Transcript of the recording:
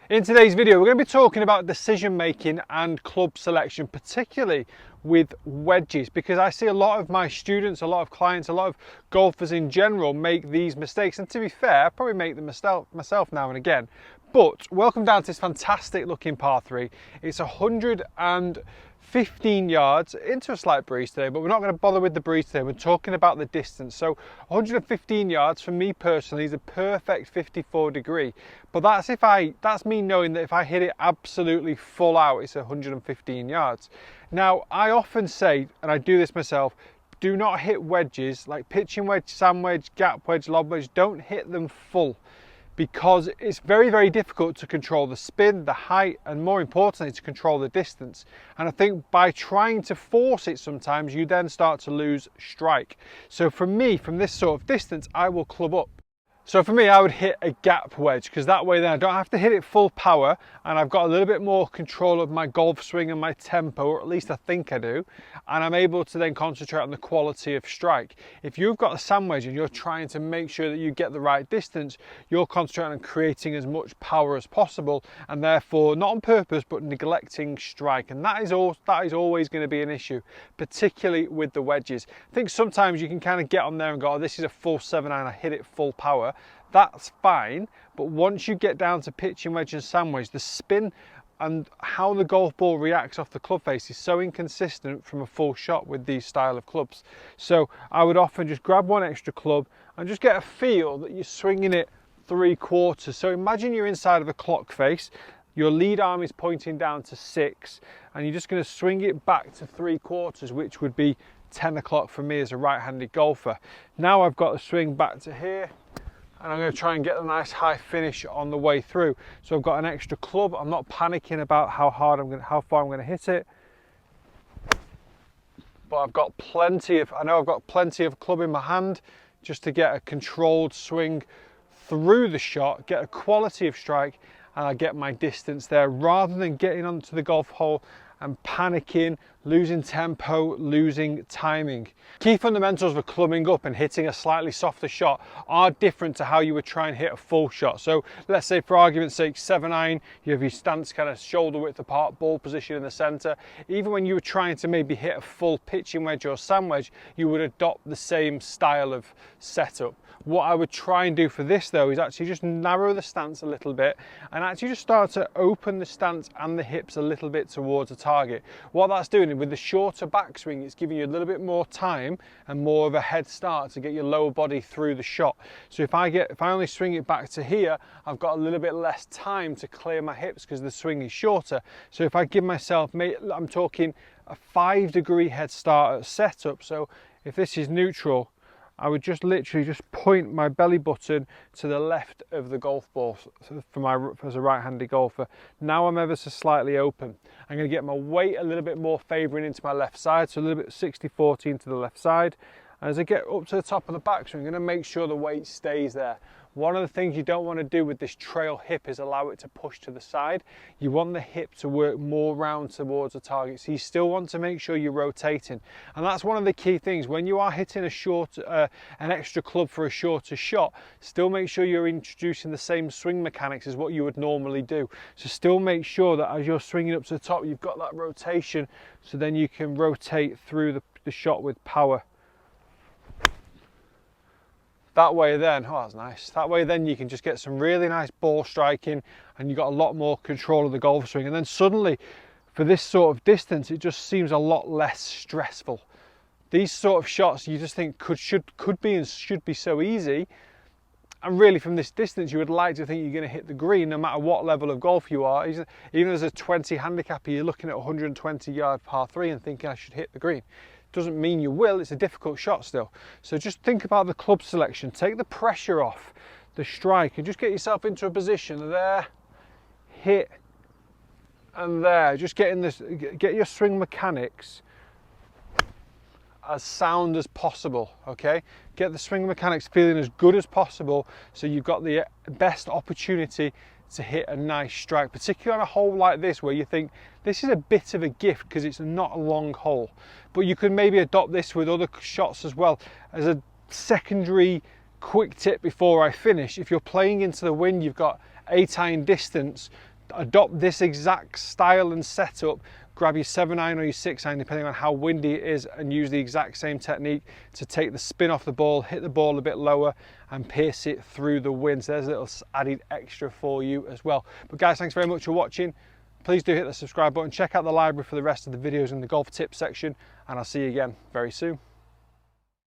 In today's video, we're going to be talking about decision making and club selection, particularly with wedges, because I see a lot of my students, a lot of clients, a lot of golfers in general make these mistakes. And to be fair, I probably make them myself now and again. But welcome down to this fantastic looking par 3. It's 115 yards into a slight breeze today, but we're not going to bother with the breeze today. We're talking about the distance. So 115 yards for me personally is a perfect 54 degree. But that's me knowing that if I hit it absolutely full out, it's 115 yards. Now, I often say, and I do this myself, do not hit wedges like pitching wedge, sand wedge, gap wedge, lob wedge. Don't hit them full, because it's very, very difficult to control the spin, the height, and more importantly, to control the distance. And I think by trying to force it sometimes, you then start to lose strike. So for me, from this sort of distance, I will club up. So for me, I would hit a gap wedge, because that way then I don't have to hit it full power, and I've got a little bit more control of my golf swing and my tempo, or at least I think I do, and I'm able to then concentrate on the quality of strike. If you've got a sand wedge and you're trying to make sure that you get the right distance, you're concentrating on creating as much power as possible, and therefore not on purpose but neglecting strike, and that is always going to be an issue, particularly with the wedges. I think sometimes you can kind of get on there and go, oh, this is a full 7-iron, I hit it full power. That's fine, but once you get down to pitching wedge and sand wedge, the spin and how the golf ball reacts off the club face is so inconsistent from a full shot with these style of clubs. So I would often just grab one extra club and just get a feel that you're swinging it 3/4. So imagine you're inside of a clock face, your lead arm is pointing down to 6, and you're just going to swing it back to 3/4, which would be 10 o'clock for me as a right-handed golfer. Now I've got to swing back to here, and I'm going to try and get a nice high finish on the way through. So I've got an extra club. I'm not panicking about how far I'm going to hit it, but I've got plenty of club in my hand just to get a controlled swing through the shot, get a quality of strike, and I get my distance there, rather than getting onto the golf hole and panicking, losing tempo, losing timing. Key fundamentals for clubbing up and hitting a slightly softer shot are different to how you would try and hit a full shot. So let's say, for argument's sake, 7-iron, you have your stance kind of shoulder width apart, ball position in the center. Even when you were trying to maybe hit a full pitching wedge or sand wedge, you would adopt the same style of setup. What I would try and do for this though is actually just narrow the stance a little bit and actually just start to open the stance and the hips a little bit towards the target. What that's doing with the shorter backswing, it's giving you a little bit more time and more of a head start to get your lower body through the shot. So if I only swing it back to here, I've got a little bit less time to clear my hips because the swing is shorter. So if I give myself, I'm talking a 5-degree head start at setup. So if this is neutral, I would just literally just point my belly button to the left of the golf ball as a right-handed golfer. Now I'm ever so slightly open. I'm going to get my weight a little bit more favouring into my left side, so a little bit 60-40 to the left side. And as I get up to the top of the backswing, I'm going to make sure the weight stays there. One of the things you don't want to do with this trail hip is allow it to push to the side. You want the hip to work more round towards the target. So you still want to make sure you're rotating. And that's one of the key things. When you are hitting an extra club for a shorter shot, still make sure you're introducing the same swing mechanics as what you would normally do. So still make sure that as you're swinging up to the top, you've got that rotation, so then you can rotate through the shot with power. That way then, oh that's nice, that way then you can just get some really nice ball striking and you've got a lot more control of the golf swing. And then suddenly, for this sort of distance, it just seems a lot less stressful. These sort of shots you just think could be and should be so easy. And really from this distance, you would like to think you're going to hit the green no matter what level of golf you are. Even as a 20 handicapper, you're looking at 120 yard par 3 and thinking I should hit the green. Doesn't mean you will, it's a difficult shot still. So just think about the club selection, take the pressure off the strike and just get yourself into a position there, hit, and there. Just get your swing mechanics as sound as possible, okay? Get the swing mechanics feeling as good as possible so you've got the best opportunity to hit a nice strike, particularly on a hole like this where you think this is a bit of a gift because it's not a long hole. But you could maybe adopt this with other shots as well. As a secondary quick tip before I finish, if you're playing into the wind, you've got 8-iron distance, adopt this exact style and setup, grab your 7-iron or your 6-iron depending on how windy it is, and use the exact same technique to take the spin off the ball, hit the ball a bit lower and pierce it through the wind. So there's a little added extra for you as well. But guys, thanks very much for watching. Please do hit the subscribe button, check out the library for the rest of the videos in the golf tips section, and I'll see you again very soon.